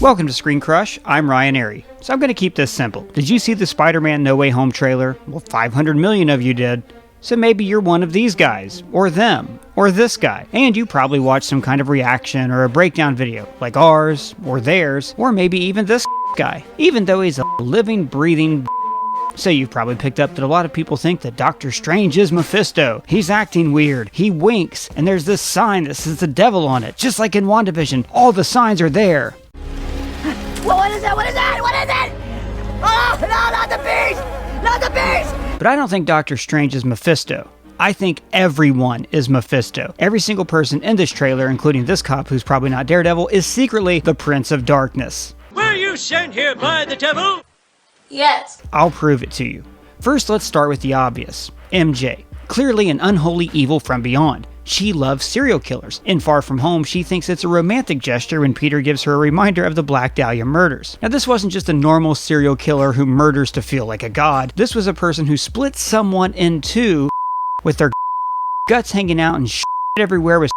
Welcome to Screen Crush, I'm Ryan Airy. So I'm going to keep this simple. Did you see the Spider-Man No Way Home trailer? Well, 500 million of you did. So maybe you're one of these guys, or them, or this guy. And you probably watched some kind of reaction or a breakdown video, like ours, or theirs, or maybe even this guy, even though he's a living, breathing. So you've probably picked up that a lot of people think that Doctor Strange is Mephisto. He's acting weird, he winks, and there's this sign that says the devil on it, just like in WandaVision. All the signs are there. What is it? What is it? What is it? Oh, no, not the beast! Not the beast! But I don't think Doctor Strange is Mephisto. I think everyone is Mephisto. Every single person in this trailer, including this cop who's probably not Daredevil, is secretly the Prince of Darkness. Were you sent here by the devil? Yes. I'll prove it to you. First, let's start with the obvious. MJ. Clearly an unholy evil from beyond. She loves serial killers. In Far From Home, she thinks it's a romantic gesture when Peter gives her a reminder of the Black Dahlia murders. Now, this wasn't just a normal serial killer who murders to feel like a god. This was a person who split someone in two with their guts hanging out and shit everywhere with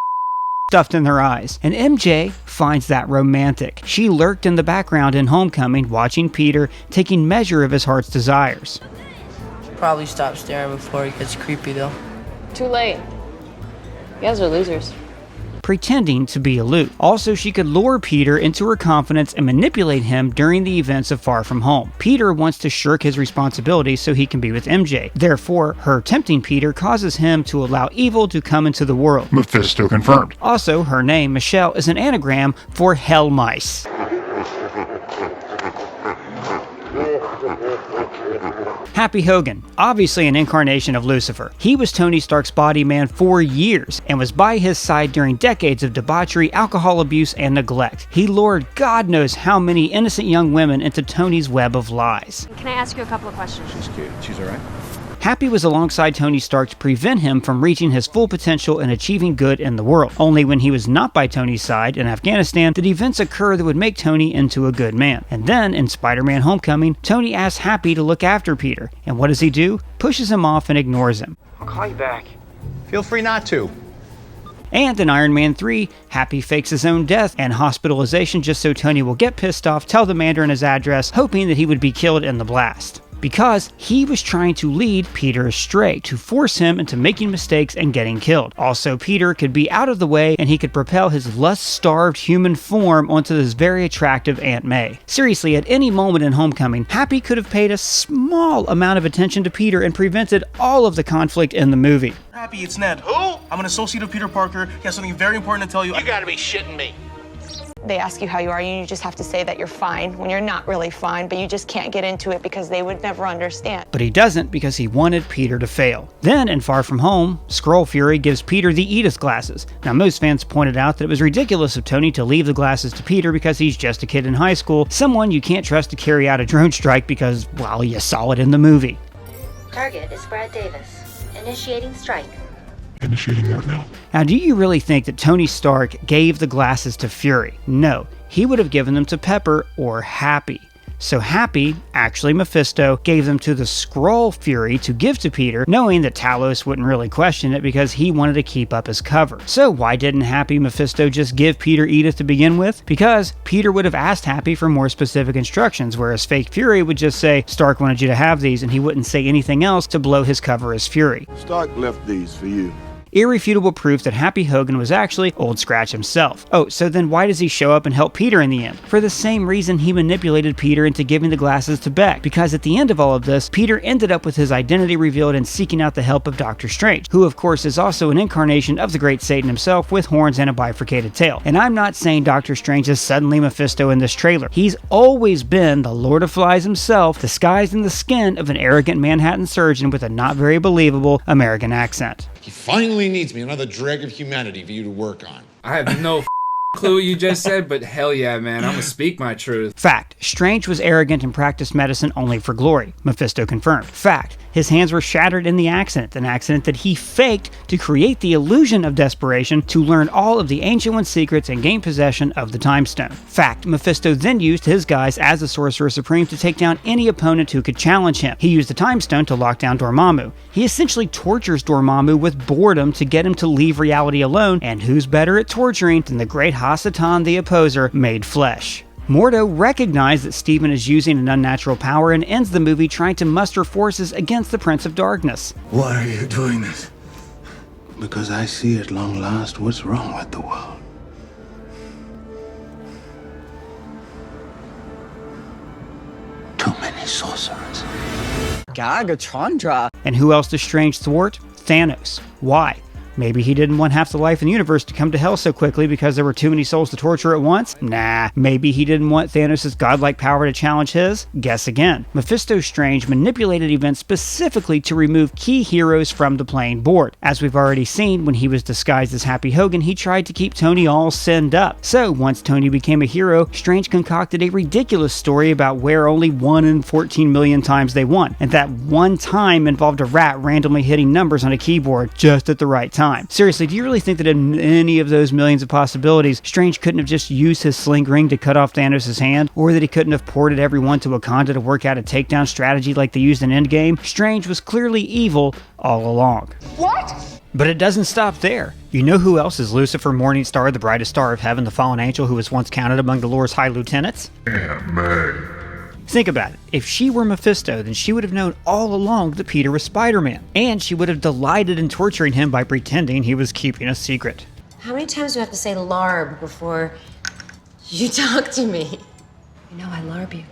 stuffed in their eyes. And MJ finds that romantic. She lurked in the background in Homecoming, watching Peter, taking measure of his heart's desires. Probably stop staring before it gets creepy, though. Too late. You guys are losers. Pretending to be aloof. Also, she could lure Peter into her confidence and manipulate him during the events of Far From Home. Peter wants to shirk his responsibilities so he can be with MJ. Therefore, her tempting Peter causes him to allow evil to come into the world. Mephisto confirmed. Also, her name, Michelle, is an anagram for hell mice. Happy Hogan, obviously an incarnation of Lucifer. He was Tony Stark's body man for years and was by his side during decades of debauchery, alcohol abuse, and neglect. He lured God knows how many innocent young women into Tony's web of lies. Can I ask you a couple of questions? She's cute. She's alright. Happy was alongside Tony Stark to prevent him from reaching his full potential and achieving good in the world. Only when he was not by Tony's side in Afghanistan did events occur that would make Tony into a good man. And then, in Spider-Man Homecoming, Tony asks Happy to look after Peter. And what does he do? Pushes him off and ignores him. I'll call you back. Feel free not to. And in Iron Man 3, Happy fakes his own death and hospitalization just so Tony will get pissed off, tell the Mandarin his address, hoping that he would be killed in the blast. Because he was trying to lead Peter astray, to force him into making mistakes and getting killed. Also, Peter could be out of the way and he could propel his lust-starved human form onto this very attractive Aunt May. Seriously, at any moment in Homecoming, Happy could have paid a small amount of attention to Peter and prevented all of the conflict in the movie. Happy, it's Ned. Who? I'm an associate of Peter Parker. He has something very important to tell you. You gotta be shitting me. They ask you how you are, and you just have to say that you're fine when you're not really fine, but you just can't get into it because they would never understand. But he doesn't because he wanted Peter to fail. Then, in Far From Home, Skrull Fury gives Peter the Edith glasses. Now, most fans pointed out that it was ridiculous of Tony to leave the glasses to Peter because he's just a kid in high school, someone you can't trust to carry out a drone strike because, well, you saw it in the movie. Target is Brad Davis. Initiating strike. Initiating what now? Now, do you really think that Tony Stark gave the glasses to Fury? No, he would have given them to Pepper or Happy. So Happy, actually Mephisto, gave them to the Skrull Fury to give to Peter, knowing that Talos wouldn't really question it because he wanted to keep up his cover. So why didn't Happy Mephisto just give Peter Edith to begin with? Because Peter would have asked Happy for more specific instructions, whereas fake Fury would just say, Stark wanted you to have these, and he wouldn't say anything else to blow his cover as Fury. Stark left these for you. Irrefutable proof that Happy Hogan was actually Old Scratch himself. Oh, so then why does he show up and help Peter in the end? For the same reason he manipulated Peter into giving the glasses to Beck, because at the end of all of this, Peter ended up with his identity revealed and seeking out the help of Doctor Strange, who of course is also an incarnation of the great Satan himself with horns and a bifurcated tail. And I'm not saying Doctor Strange is suddenly Mephisto in this trailer. He's always been the Lord of Flies himself, disguised in the skin of an arrogant Manhattan surgeon with a not very believable American accent. He finally needs me, another drag of humanity for you to work on. I have no clue what you just said, but hell yeah, man, I'm gonna speak my truth. Fact, Strange was arrogant and practiced medicine only for glory. Mephisto confirmed. Fact, his hands were shattered in the accident, an accident that he faked to create the illusion of desperation to learn all of the Ancient One's secrets and gain possession of the Time Stone. Fact, Mephisto then used his guise as the Sorcerer Supreme to take down any opponent who could challenge him. He used the Time Stone to lock down Dormammu. He essentially tortures Dormammu with boredom to get him to leave reality alone, and who's better at torturing than the great Hasatan the Opposer made flesh? Mordo recognized that Stephen is using an unnatural power and ends the movie trying to muster forces against the Prince of Darkness. Why are you doing this? Because I see at long last what's wrong with the world. Too many sorcerers. Gagatron. And who else does Strange thwart? Thanos. Why? Maybe he didn't want half the life in the universe to come to hell so quickly because there were too many souls to torture at once? Nah. Maybe he didn't want Thanos' godlike power to challenge his? Guess again. Mephisto Strange manipulated events specifically to remove key heroes from the playing board. As we've already seen, when he was disguised as Happy Hogan, he tried to keep Tony all sinned up. So, once Tony became a hero, Strange concocted a ridiculous story about where only 1 in 14 million times they won, and that one time involved a rat randomly hitting numbers on a keyboard just at the right time. Seriously, do you really think that in any of those millions of possibilities, Strange couldn't have just used his sling ring to cut off Thanos' hand? Or that he couldn't have ported everyone to Wakanda to work out a takedown strategy like they used in Endgame? Strange was clearly evil all along. What? But it doesn't stop there. You know who else is Lucifer, Morningstar, the brightest star of heaven, the fallen angel who was once counted among the Lord's high lieutenants? Aunt May. Think about it. If she were Mephisto, then she would have known all along that Peter was Spider-Man. And she would have delighted in torturing him by pretending he was keeping a secret. How many times do I have to say larb before you talk to me? You know I larb you.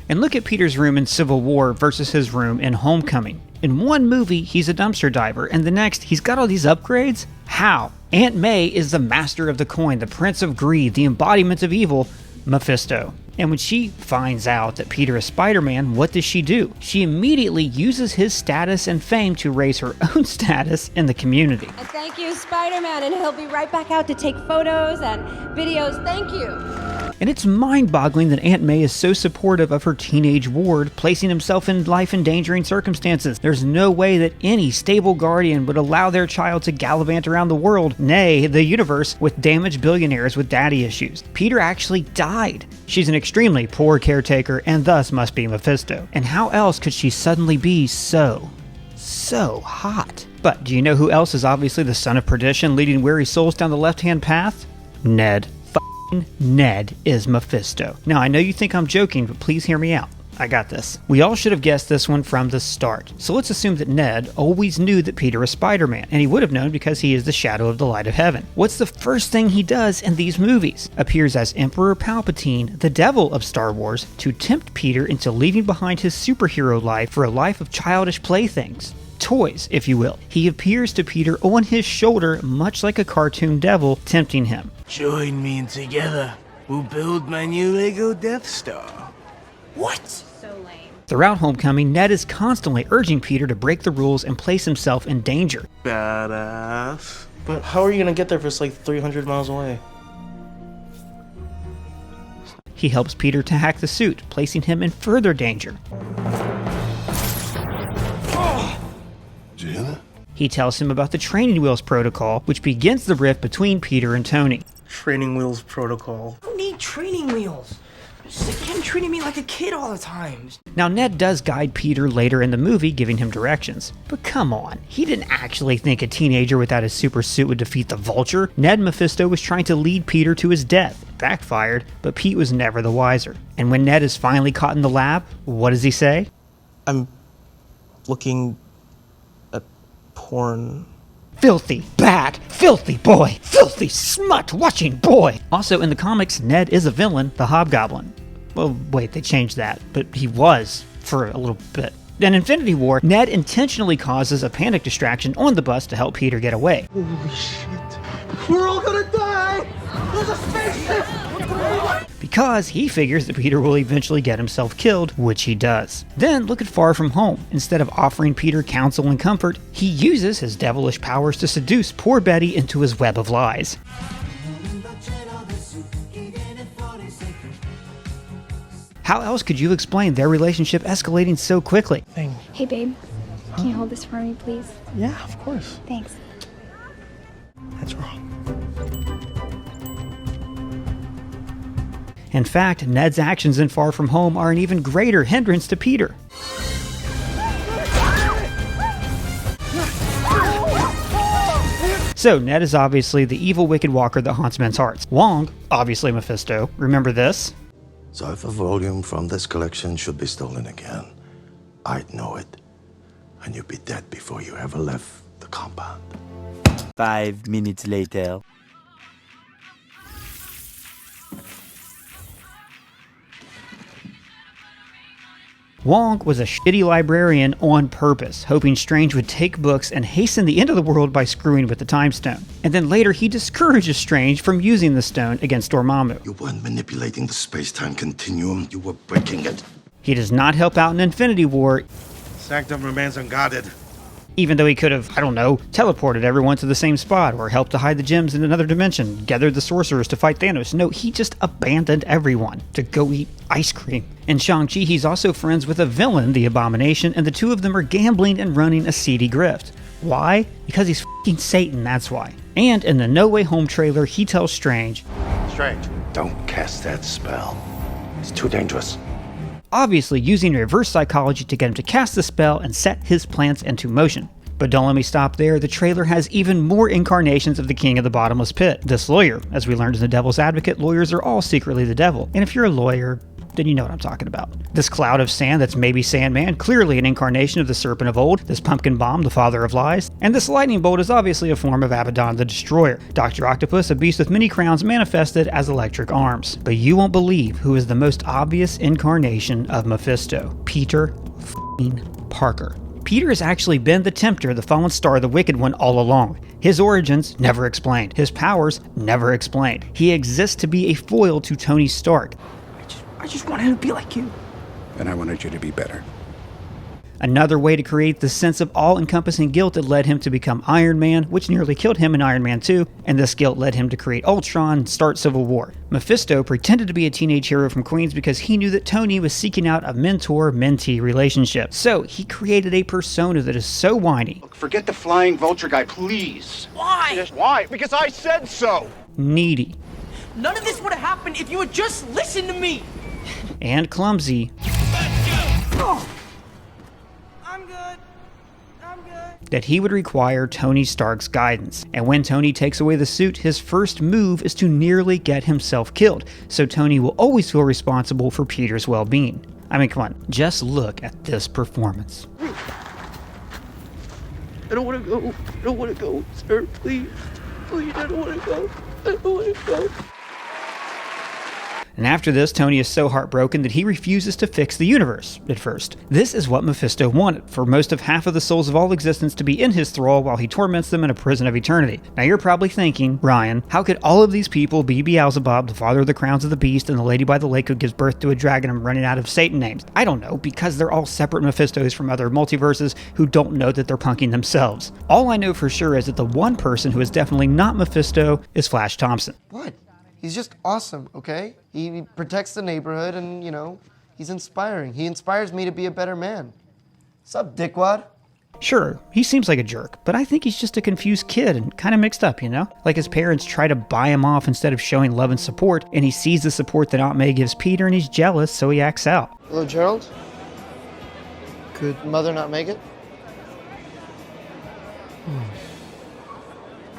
And look at Peter's room in Civil War versus his room in Homecoming. In one movie, he's a dumpster diver, and the next, he's got all these upgrades? How? Aunt May is the master of the coin, the prince of greed, the embodiment of evil, Mephisto. And when she finds out that Peter is Spider-Man, what does she do? She immediately uses his status and fame to raise her own status in the community. And thank you, Spider-Man, and he'll be right back out to take photos and videos. Thank you. And it's mind-boggling that Aunt May is so supportive of her teenage ward, placing himself in life-endangering circumstances. There's no way that any stable guardian would allow their child to gallivant around the world, nay, the universe, with damaged billionaires with daddy issues. Peter actually died. She's an extremely poor caretaker and thus must be Mephisto. And how else could she suddenly be so hot? But do you know who else is obviously the son of perdition leading weary souls down the left-hand path? Ned. Ned is Mephisto. Now, I know you think I'm joking, but please hear me out. I got this. We all should have guessed this one from the start. So let's assume that Ned always knew that Peter is Spider-Man, and he would have known because he is the shadow of the light of heaven. What's the first thing he does in these movies? Appears as Emperor Palpatine, the devil of Star Wars, to tempt Peter into leaving behind his superhero life for a life of childish playthings. Toys, if you will. He appears to Peter on his shoulder, much like a cartoon devil, tempting him. Join me and together we'll build my new Lego Death Star. What? So lame. Throughout Homecoming, Ned is constantly urging Peter to break the rules and place himself in danger. Badass. But how are you gonna get there if it's like 300 miles away? He helps Peter to hack the suit, placing him in further danger. Jenna? He tells him about the training wheels protocol, which begins the rift between Peter and Tony. Training wheels protocol. I don't need training wheels. Sick of him treating me like a kid all the time. Now, Ned does guide Peter later in the movie, giving him directions. But come on, he didn't actually think a teenager without his super suit would defeat the Vulture. Ned Mephisto was trying to lead Peter to his death. It backfired, but Pete was never the wiser. And when Ned is finally caught in the lab, what does he say? I'm looking at porn. Filthy, bad, filthy boy, filthy, smut-watching boy. Also, in the comics, Ned is a villain, the Hobgoblin. Well, wait, they changed that, but he was for a little bit. In Infinity War, Ned intentionally causes a panic distraction on the bus to help Peter get away. Holy shit. We're all gonna die! There's a spaceship! Because he figures that Peter will eventually get himself killed, which he does. Then look at Far From Home. Instead of offering Peter counsel and comfort, he uses his devilish powers to seduce poor Betty into his web of lies. How else could you explain their relationship escalating so quickly? Hey, babe. Can you hold this for me, please? Yeah, of course. Thanks. That's wrong. In fact, Ned's actions in Far From Home are an even greater hindrance to Peter. So, Ned is obviously the evil wicked walker that haunts men's hearts. Wong, obviously Mephisto. Remember this? So if a volume from this collection should be stolen again, I'd know it. And you'd be dead before you ever left the compound. 5 minutes later. Wong was a shitty librarian on purpose, hoping Strange would take books and hasten the end of the world by screwing with the time stone. And then later he discourages Strange from using the stone against Dormammu. You weren't manipulating the space-time continuum, you were breaking it. He does not help out in Infinity War, Sanctum remains unguarded. even though he could have, I don't know, teleported everyone to the same spot, or helped to hide the gems in another dimension, gathered the sorcerers to fight Thanos. No, he just abandoned everyone to go eat ice cream. In Shang-Chi, he's also friends with a villain, the Abomination, and the two of them are gambling and running a seedy grift. Why? Because he's f***ing Satan, that's why. And in the No Way Home trailer, he tells Strange, Strange, don't cast that spell. It's too dangerous. obviously using reverse psychology to get him to cast the spell and set his plans into motion. But don't let me stop there, the trailer has even more incarnations of the King of the Bottomless Pit, this lawyer. As we learned in The Devil's Advocate, lawyers are all secretly the devil, and if you're a lawyer, then you know what I'm talking about. This cloud of sand that's maybe Sandman, clearly an incarnation of the serpent of old, this pumpkin bomb, the father of lies, and this lightning bolt is obviously a form of Abaddon the Destroyer, Dr. Octopus, a beast with many crowns manifested as electric arms. But you won't believe who is the most obvious incarnation of Mephisto, Peter f***ing Parker. Peter has actually been the Tempter, the fallen star, the wicked one all along. His origins, never explained. His powers, never explained. He exists to be a foil to Tony Stark. I just wanted to be like you. And I wanted you to be better. Another way to create the sense of all-encompassing guilt that led him to become Iron Man, which nearly killed him in Iron Man 2, and this guilt led him to create Ultron and start Civil War. Mephisto pretended to be a teenage hero from Queens because he knew that Tony was seeking out a mentor-mentee relationship. So he created a persona that is so whiny. Look, forget the flying vulture guy, please. Why? Why? Because I said so. Needy. None of this would have happened if you would just listen to me. And clumsy. Oh. I'm good. That he would require Tony Stark's guidance. And when Tony takes away the suit, his first move is to nearly get himself killed, so Tony will always feel responsible for Peter's well-being. I mean, come on, just look at this performance. I don't want to go. I don't want to go, sir. Please. Please, I don't want to go. I don't want to go. And after this, Tony is so heartbroken that he refuses to fix the universe, at first. This is what Mephisto wanted, for most of half of the souls of all existence to be in his thrall while he torments them in a prison of eternity. Now you're probably thinking, Ryan, how could all of these people be Beelzebub, the father of the crowns of the beast, and the lady by the lake who gives birth to a dragon and running out of Satan names? I don't know, because they're all separate Mephistos from other multiverses who don't know that they're punking themselves. All I know for sure is that the one person who is definitely not Mephisto is Flash Thompson. What? He's just awesome, okay? He protects the neighborhood and, you know, he's inspiring. He inspires me to be a better man. What's up, dickwad? Sure, he seems like a jerk, but I think he's just a confused kid and kind of mixed up, you know? Like his parents try to buy him off instead of showing love and support, and he sees the support that Aunt May gives Peter and he's jealous, so he acts out. Hello, Gerald? Could Mother not make it?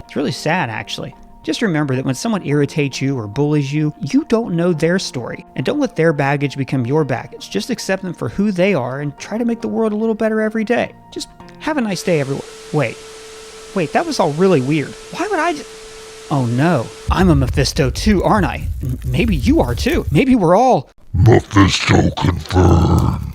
It's really sad, actually. Just remember that when someone irritates you or bullies you, you don't know their story. And don't let their baggage become your baggage. Just accept them for who they are and try to make the world a little better every day. Just have a nice day, everyone. Wait, that was all really weird. Why would I Oh no, I'm a Mephisto too, aren't I? Maybe you are too. Maybe we're all Mephisto confirmed.